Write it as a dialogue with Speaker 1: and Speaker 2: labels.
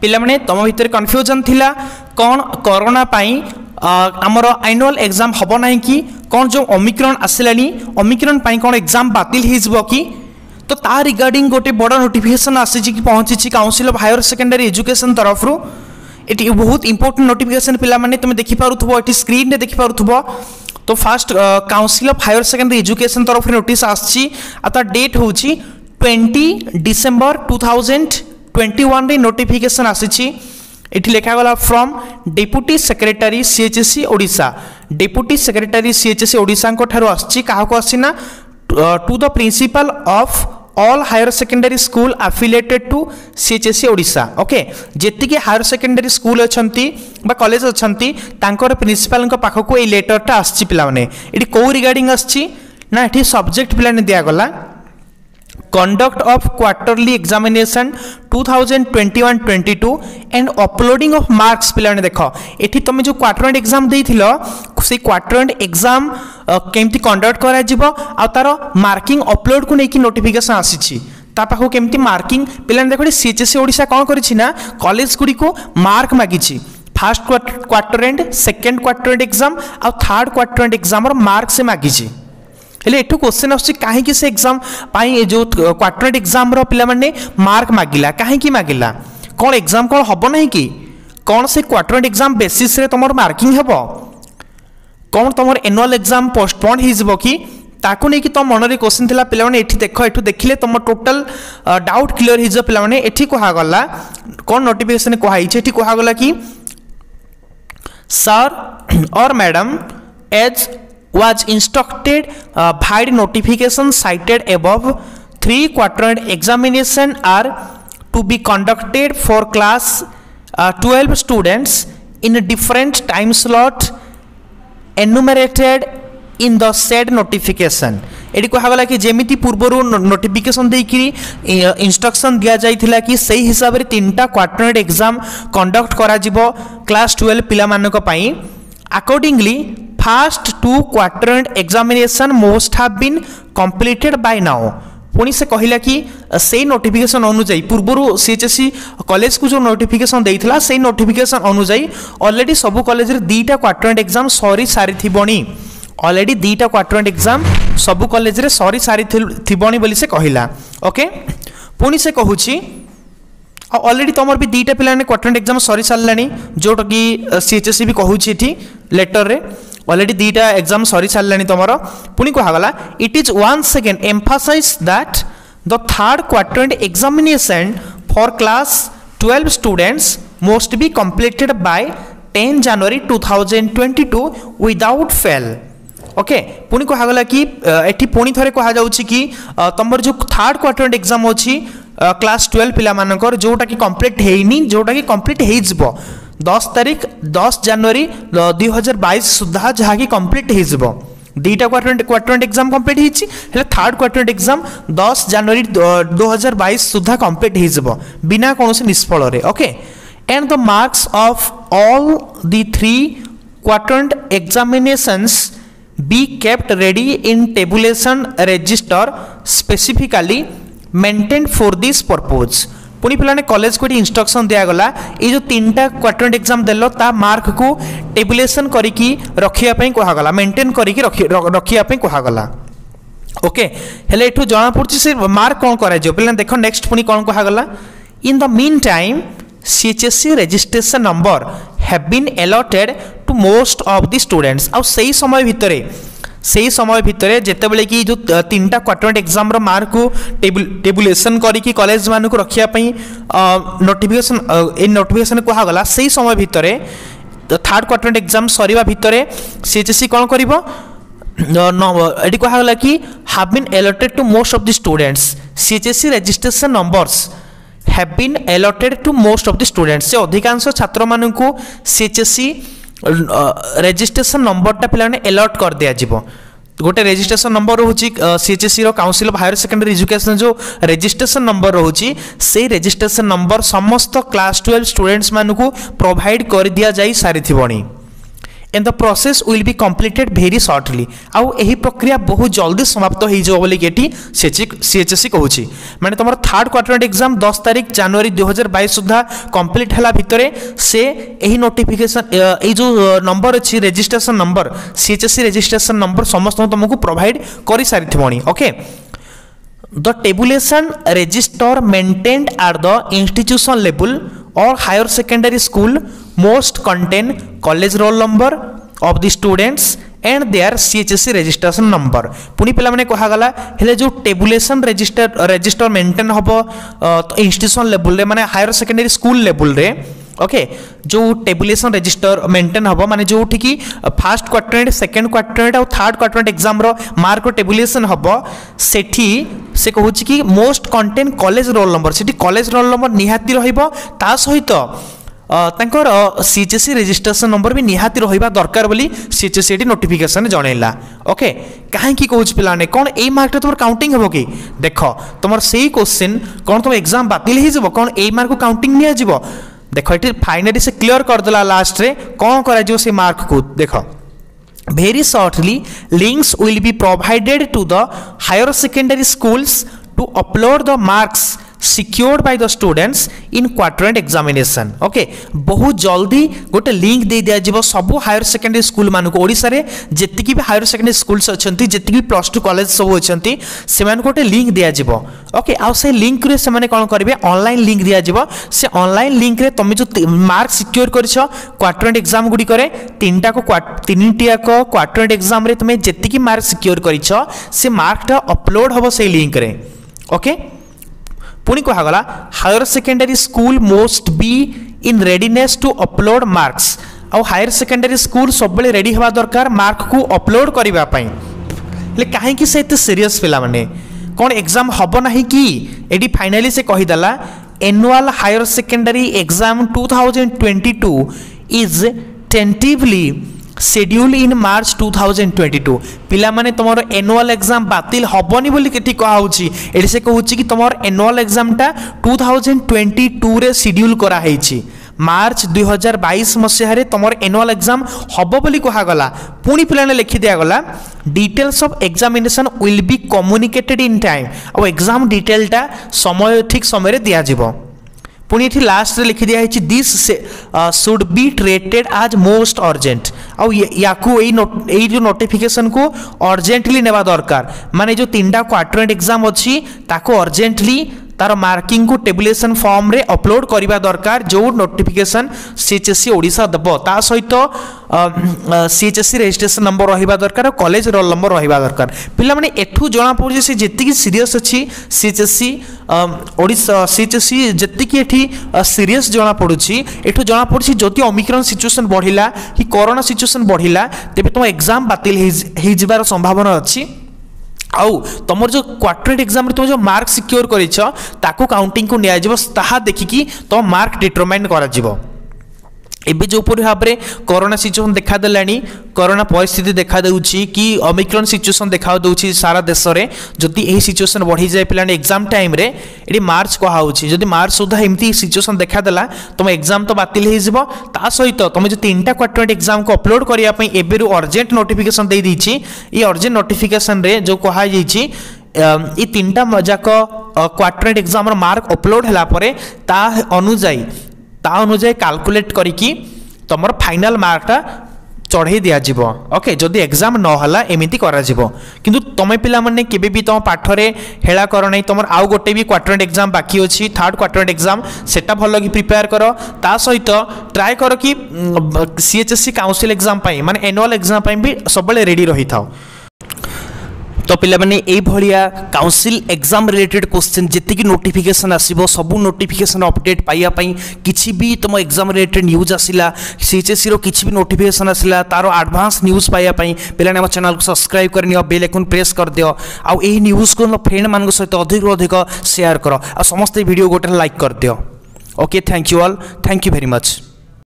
Speaker 1: पिला माने तुम भितर कन्फ्यूजन थिला कौन कोरोना पाई आमर एनुअल एग्जाम हम ना कि कौन जो ओमिक्रॉन आसलानी ओमिक्रॉन पाई कौन एग्जाम बातिल हो कि तो ता रिगार्डिंग गोटे बड़ नोटिफिकेशन आसी पहुंची council of higher secondary education तरफ ये बहुत इंपोर्टेंट नोटिफिकेशन पिला माने तुम देखि पारुथबो एटी स्क्रीन रे देखि पारुथबो तो fast council of higher secondary education तरफ नोटिस आसी आता डेट होची 20 डिसेंबर 2021 रे नोटिफिकेशन आसी एठी लिखा गला from deputy secretary CHSC Odisha deputy secretary CHSC Odisha को ठारो आसी काहा को आसीना to the principal of all higher secondary school affiliated to CHSC Odisha okay जेति के हायर सेकेंडरी स्कूल अछंती बा कॉलेज अछंती तांकर प्रिंसिपल को पाखो को ए लेटर टा आछि पिला माने एठी को रिगार्डिंग आछि ना एठी सब्जेक्ट पिला ने दिया गला conduct of quarterly examination 2021-22 and uploading of marks पिला ने देखो एठी तुम जो क्वार्टर एग्जाम देइथिलो से क्वार्टर एग्जाम केमती कंडक्ट करा जिवो आ तार मार्किंग अपलोड को नेकी नोटिफिकेशन आसीछि ता पाखो केमती मार्किंग पिला ने देखो सीएचएससी ओडिशा कोन करिछि ना कॉलेज गुडी को मार्क मागिछि first quarter and second quarter exam आ थर्ड क्वार्टर एग्जाम रो मार्क से मागिछि हेले एठू क्वेश्चन आछि काहे कि से एग्जाम पाई जो क्वार्टर एग्जाम रो पिला माने मार्क मागिला काहे कि मागिला कोन एग्जाम कोन हबो नै कि कोन से क्वार्टर एग्जाम बेसिस रे तमर मार्किंग हेबो कोन तमर एनुअल एग्जाम पोस्टपोन हि जबो कि ताकू नै कि तम मन रे क्वेश्चन थिला पिला माने एठी देखो एठू देखिले तम टोटल डाउट क्लियर हि ज पिला माने एठी कोहा गला कोन नोटिफिकेशन कोहा हि एठी कोहा गला कि सर और madam as was instructed by notification cited above 3 quadrant examination are to be conducted for class 12 students in a different time slot enumerated in the said notification एडी को हगला कि जेमिति पूर्वरु नोटिफिकेशन देकरी इंस्ट्रक्शन दिया जाइथिला कि सही हिसाब रे तीनटा क्वार्टर एग्जाम कंडक्ट करा जिवो क्लास 12 पिला मानक पई accordingly first 2 quadrant examination must have been completed by now पुणी से कहला कि से नोटिफिकेशन अनुसार पूर्व सीएचएससी कॉलेज को जो नोटिफिकेशन देइथिला से नोटिफिकेशन अनुसार ऑलरेडी सब कॉलेज रे दीटा क्वार्टर एग्जाम सॉरी सारी थिबणी ऑलरेडी दीटा क्वार्टर एग्जाम सब कॉलेज रे सॉरी सारी थिबणी बोली से कहला ओके पुणी से कहूची ऑलरेडी तुम भी दीटा पिला ने क्वार्टर एग्जाम सरी सारानी जोटा कि सीएचएससी भी कहूँ लेटर रे ऑलरेडी दीटा एग्जाम सरी सारानी तुम पुणी कहगला it is once again emphasize that the third quarter examination for class 12 students must be completed by 10 January 2022 without fail okay पुणी कहगला कि एठी पुणी थरे कहा जाउछि कि तमर जो थर्ड क्वार्टर एग्जाम अछि क्लास 12 पिला मानकर जोटा कि कंप्लीट हेइनी जोटा कि कंप्लीट हेइ जबो 10 तारिख 10 जनवरी 2022 सुधा जहा कि कंप्लीट हेइ जबो दीटा क्वार्टर एग्जाम कंप्लीट हेछि हेले थर्ड क्वार्टर एग्जाम 10 जनवरी 2022 सुधा कंप्लीट हेइ जबो बिना कोनोसी निष्फल रे okay and the marks of all the 3 quarter examinations be kept ready in tabulation register specifically maintain for this purpose पुणी पिलाने कॉलेज को इंस्ट्रक्शन दिया गला ये जो तीनटा क्वार्टर एग्जाम देलो ता मार्क को टेबुलेशन करिकी रखिया पई कहा गला मेंटेन करिकी रखिया पई कहा गला ओके हेले एठू जाना पड़छि से मार्क कोन करा जो पिलाने देखो नेक्स्ट पुणी कोन कहा गला in the meantime CHSC registration number have been allotted to most of the students आ सही समय भितरे जेतेबेले कि जो तीनटा क्वार्टर एग्जाम रो मार्क को टेबुलेशन करिकी कॉलेज मान को रखिया पई नोटिफिकेशन ए नोटिफिकेशन कहा गला सही समय भितरे थर्ड क्वार्टर एग्जाम सरीबा भितरे सीएचएससी कोन करिवो एडी कहा गला कि have been allotted to most of the students CHSC registration numbers have been allotted to most of the students से अधिकांश छात्र मान को सीएचएससी रजिस्ट्रेशन नंबर टा पिलाने अलॉट कर दिया जिवो गोटे रजिस्ट्रेशन नंबर रोची सीएचएससी रो council of higher secondary education जो रजिस्ट्रेशन नंबर रोची से रजिस्ट्रेशन नंबर समस्त क्लास 12 स्टूडेंट्स मान को प्रोवाइड कर दिया जाई सारी थिबणी and the process will be completed very shortly आउ एही प्रक्रिया बहुत जल्दी समाप्त हो जो बोली केटी सीएचएससी कहूची माने तुम थर्ड क्वार्टर एग्जाम 10 तारिख जनवरी 2022 सुधा कंप्लीट हला भितरे से एही नोटिफिकेशन ए जो नंबर अछि रजिस्ट्रेशन नंबर सीएचएससी रजिस्ट्रेशन नंबर समस्त तुमको प्रोवाइड करि सारिथबणी okay The tabulation register maintained at the institution level or higher secondary school must contain college roll number of the students and their CHSC registration number. पुनी पिला माने कहा गला हेले जो टेबुलेशन रजिस्टर मेंटेन हबो इंस्टीट्यूशन लेवल रे माने हायर सेकेंडरी स्कूल लेवल रे ओके जो टेबुलेशन रजिस्टर मेंटेन हबो माने जो ठिकी फर्स्ट क्वाड्रेंट सेकंड क्वाड्रेंट और थर्ड क्वाड्रेंट एग्जाम रो मार्क टेबुलेशन हबो सेठी से कहूची कि most contain college roll number सेठी कॉलेज रोल नंबर निहाती रहिबो ता सहित तांकर सीएचएससी रजिस्ट्रेशन नंबर भी निहाती रहिबा दरकार बोली सीएचएससी एटी नोटिफिकेशन जणैला ओके काहे की कहूच पिलाने कोन ए मार्क तोर काउंटिंग हबो कि देखो तमर सेही क्वेश्चन कोन तुम एग्जाम बातिल हि जबो कोन ए मार्क को काउंटिंग निया जबो देखो ये फाइनली से क्लियर कर देला लास्ट रे कौन करा जो से मार्क को देखो very shortly links will be provided to the higher secondary schools to upload the marks secured by the students in quadrant examination okay बहुत जल्दी गोटे लिंक दे दिया जीवो सब हायर सेकेंडरी स्कूल मानको ओडिसा रे जेतिकी भी हायर सेकेंडरी स्कूल्स अछंती जेतिकी भी प्लस 2 कॉलेज सब अछंती से मान गोटे लिंक दिया जीवो ओके आ से लिंक रे से माने कोन करबे ऑनलाइन लिंक दिया जीवो से ऑनलाइन लिंक रे तुम जो मार्क सिक्योर करछो क्वाड्रेंट एग्जाम गुडी करे तीनटा को क्वाड्रेंट एग्जाम रे तुम जेतिकी मार्क सिक्योर करछो से मार्कटा अपलोड हबो से लिंक रे ओके पुणी कहगला higher secondary school most be in readiness to upload marks आउ हायर सेकेंडरी स्कूल सब बेले रेडी हवा दरकार मार्क को अपलोड करबा पई ले काहे कि से एते सीरियस पिला माने कोन एग्जाम हबो नाही कि एडी फाइनली से कहि दला annual higher secondary exam 2022 is tentatively schedule in March 2022 पिला माने तमरो एनुअल एग्जाम बातिल हबनी बोली केठी कहउची एडी से कहउची कि तमरो एनुअल एग्जाम टा 2022 रे शेड्यूल करा हेची मार्च 2022 मसिया रे तमरो एनुअल एग्जाम हबो बोली कहा गला पुनी पिला ने लिखि दिया गला details of examination will be communicated in time और एग्जाम डिटेल टा समय ठीक समय रे दिया जिवो पुणी ये लास्ट रे लिखि दिया है this should be treated as most urgent आउ याकू ए जो नोटिफिकेशन को अर्जेंटली नेवा दरकार माने जो तीनटा क्वाड्रेंट एग्जाम अच्छी ताको अर्जेंटली तार मार्किंग को टेबुलेशन फॉर्म रे अपलोड करबा दरकार जो नोटिफिकेशन सीएचएससी ओडिसा दबो ता सहित सीएचएससी रजिस्ट्रेशन नंबर रहिबा दरकार कॉलेज रोल नंबर रहिबा दरकार पिला माने एठू जणा पड़े से जेतिकी सीरियस अछि सीएचएससी ओडिसा सीएचएससी जेतिकी एठी सीरियस जणा पड़ुछि एठू जणा पड़ुछि जति ओमिक्रॉन सिचुएशन बढ़िला कि कोरोना सिचुएशन बढ़िला तेबे तुम एग्जाम बातिल हे जिबार संभावना अछि आउ तुम जो क्वाड्रेंट एग्जाम तुम जो मार्क सिक्योर करिछ ताको काउंटिंग को निया जिवो ताहा देखिकी तुम मार्क डिटरमाइन करा जिवो एबे जो पूरी भाव में कोरोना सिचुएशन देखा देलानी कोरोना परिस्थिति देखा देउछि कि ओमिक्रॉन सिचुएशन देखा देउछि सारा देश रे जदि एही सिचुएशन बढ़ी जाय पिलानी एग्जाम टाइम रे एडी मार्च को हाउछि जदि मार्च सुधा एमती सिचुएशन देखा देला तुम एग्जाम तो बातिल हे जिवो ता सहित तुम जो तीनटा क्वाड्रेंट एग्जाम को अपलोड करिया पई एबेरु अर्जेंट नोटिफिकेशन दे दीछि ई अर्जेंट नोटिफिकेशन रे जो कहा जाइछि ई तीनटा मजाक क्वाड्रेंट एग्जाम रो मार्क अपलोड हला परे ता अनुजाई कैलकुलेट करिकी तुम फाइनल मार्कटा चढ़े दिया जिवो ओके जदि एग्जाम न हला एमिति करा जिवो किंतु तमे पिला माने केबे भी तुम पाठरे हेला कर नै तुम आउ गोटे भी क्वाड्रेंट एग्जाम बाकी अछि थर्ड क्वाड्रेंट एग्जाम सेटा भलो कि प्रिपेयर करो ता सहित ट्राई करो कि सीएचएससी काउंसिल एग्जाम पई माने एनुअल एग्जाम पई भी सबले रेडी रही थाओ तो पिला माने ए भलिया काउंसिल एग्जाम रिलेटेड क्वेश्चन जति की नोटिफिकेशन आसीबो सब नोटिफिकेशन अपडेट पाइया पई किछि भी तुम एग्जाम रिलेटेड न्यूज आसिला सीएचएससी रो किछि भी नोटिफिकेशन आसिला तारो एडवांस न्यूज पाइया पई पिला ने हम चैनल को सब्सक्राइब करनियो बेल आइकन प्रेस कर दियो आ एही न्यूज को फ्रेंड मान सहित अधिक शेयर करो आ समस्त वीडियो गोटे लाइक कर दियो okay thank you all thank you very much.